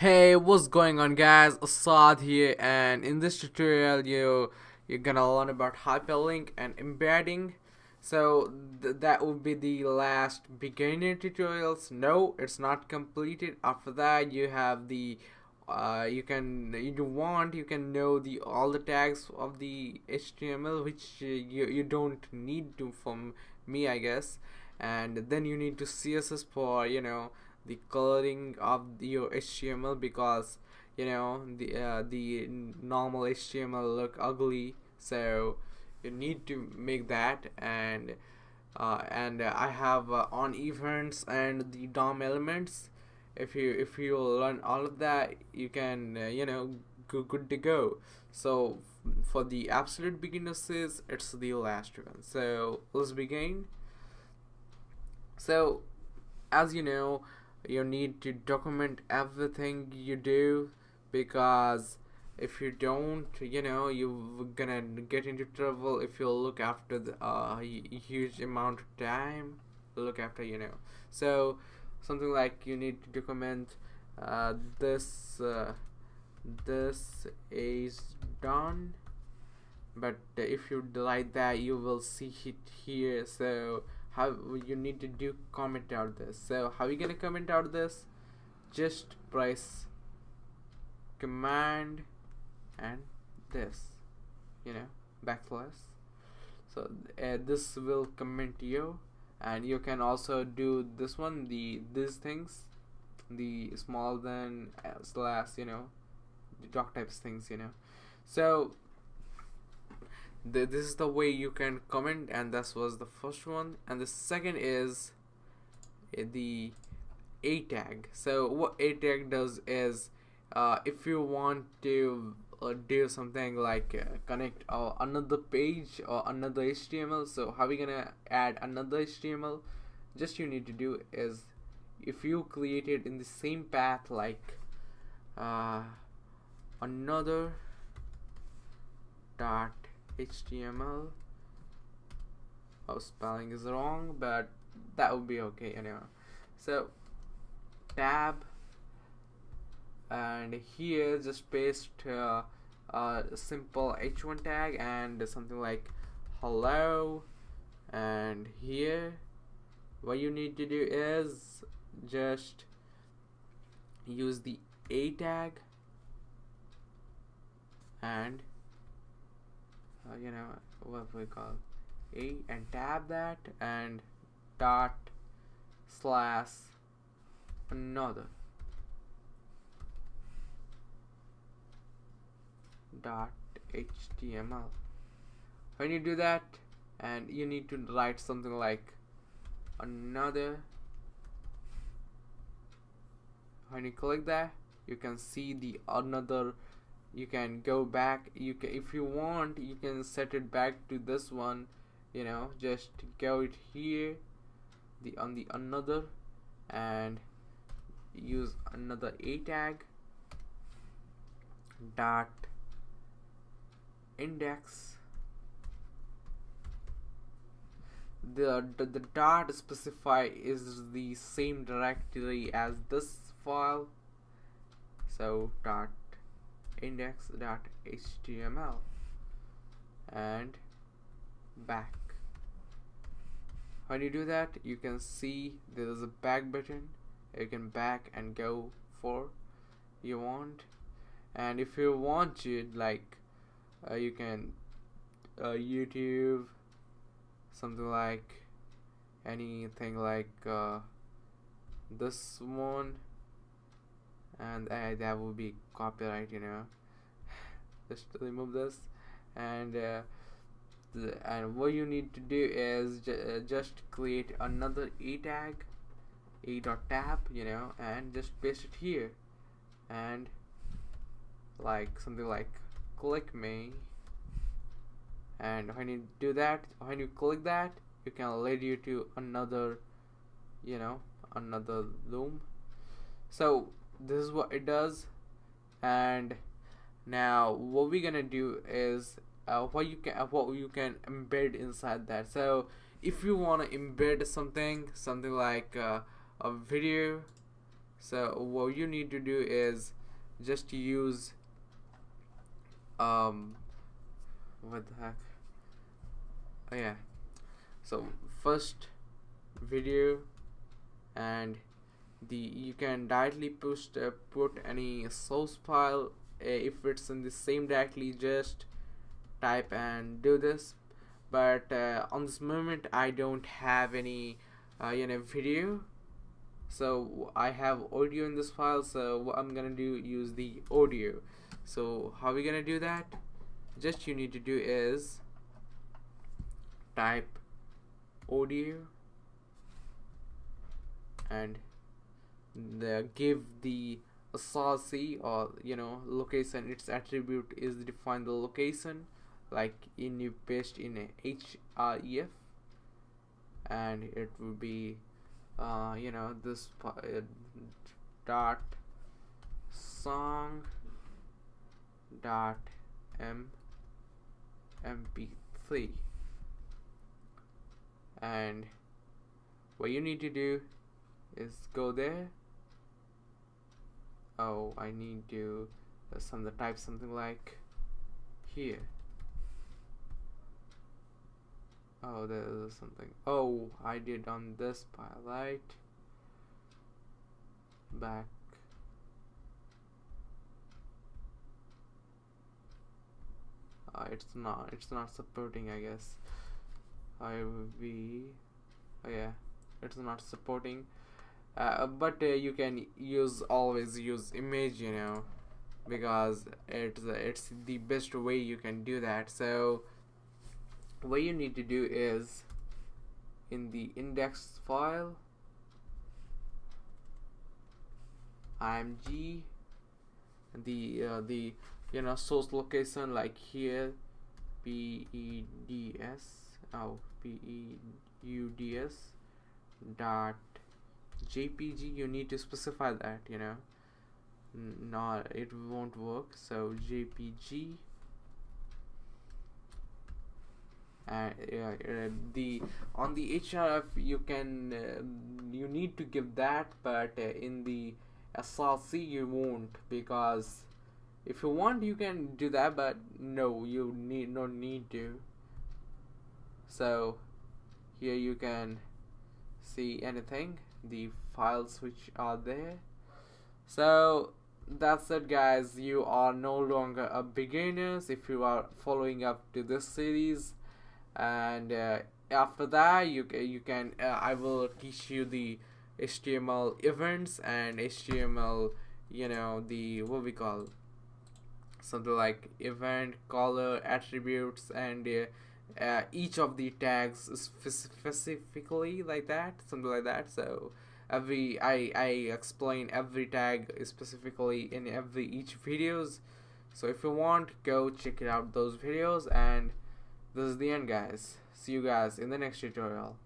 Hey, what's going on, guys? Assad here, and in this tutorial you're gonna learn about hyperlink and embedding. So that will be the last beginner tutorials. No, it's not completed. After that you have the you can know the all the tags of the HTML, which you don't need to from me, I guess. And then you need to CSS for the coloring of your HTML, because the normal HTML look ugly, so you need to make that. And I have on events and the DOM elements. If you learn all of that, you can good to go. So for the absolute beginners, it's the last one. So let's begin. So as you know, you need to document everything you do, because if you don't, you're gonna get into trouble if you look after the huge amount of time. Look after, so something like you need to document this this is done. But if you delete that, you will see it here. So how you need to do comment out this. So how you gonna comment out this? Just press command and this, backslash. So this will comment you. And you can also do this one, these things, the small than slash, the doc types things. So this is the way you can comment, and this was the first one. And the second is the a tag. So what a tag does is, if you want to do something like connect another page or another HTML. So how we gonna add another HTML? Just you need to do is, if you create it in the same path, like another dot HTML. Oh, spelling is wrong, but that would be okay anyway. So tab, and here just paste a simple h1 tag and something like hello. And here what you need to do is just use the a tag, and what we call a, and tab that, and dot slash another dot html. When you do that, and you need to write something like another, when you click that, you can see the another. You can go back, if you want, you can set it back to this one. Just go it here, on the another, and use another a tag dot index. The dot specify is the same directory as this file. So dot index.html, and back. When you do that, you can see there is a back button. You can back and go for you want. And if you want to, like you can YouTube, something like anything like this one, and that will be copyright, just remove this. And and what you need to do is just create another a tag, a dot tab, and just paste it here, and like something like click me. And when you do that, when you click that, you can lead you to another, another loom. So this is what it does. And now what we're gonna do is what you can embed inside that. So if you want to embed something like a video, So what you need to do is just use what the heck, oh yeah, so first video, and you can directly put any source file. If it's in the same directly, just type and do this. But on this moment I don't have any video, so I have audio in this file, so what I'm gonna do, use the audio. So how we gonna do that? Just you need to do is type audio and give the source or location. Its attribute is define the location, like you paste in a href, and it will be this dot song dot mp3, and what you need to do is go there. Oh, I need to type something like here. Oh, there's something. Oh, I did on this file, right? Back. It's not supporting, I guess. I will be. Oh yeah, it's not supporting. But you can always use image, because it's the best way you can do that. So what you need to do is, in the index file, img, the source location, like here, PEUDS dot jpg. You need to specify that, not, it won't work. So jpg, and the on the href you can you need to give that, but in the src you won't, because if you want you can do that, but no, you no need to. So here you can see anything, the files which are there. So that's it, guys. You are no longer a beginners if you are following up to this series, and after that you can I will teach you the HTML events and HTML, the what we call something like event, color, attributes, and each of the tags specifically, like that, something like that. So I explain every tag specifically in each videos. So if you want, go check it out those videos. And this is the end, guys. See you guys in the next tutorial.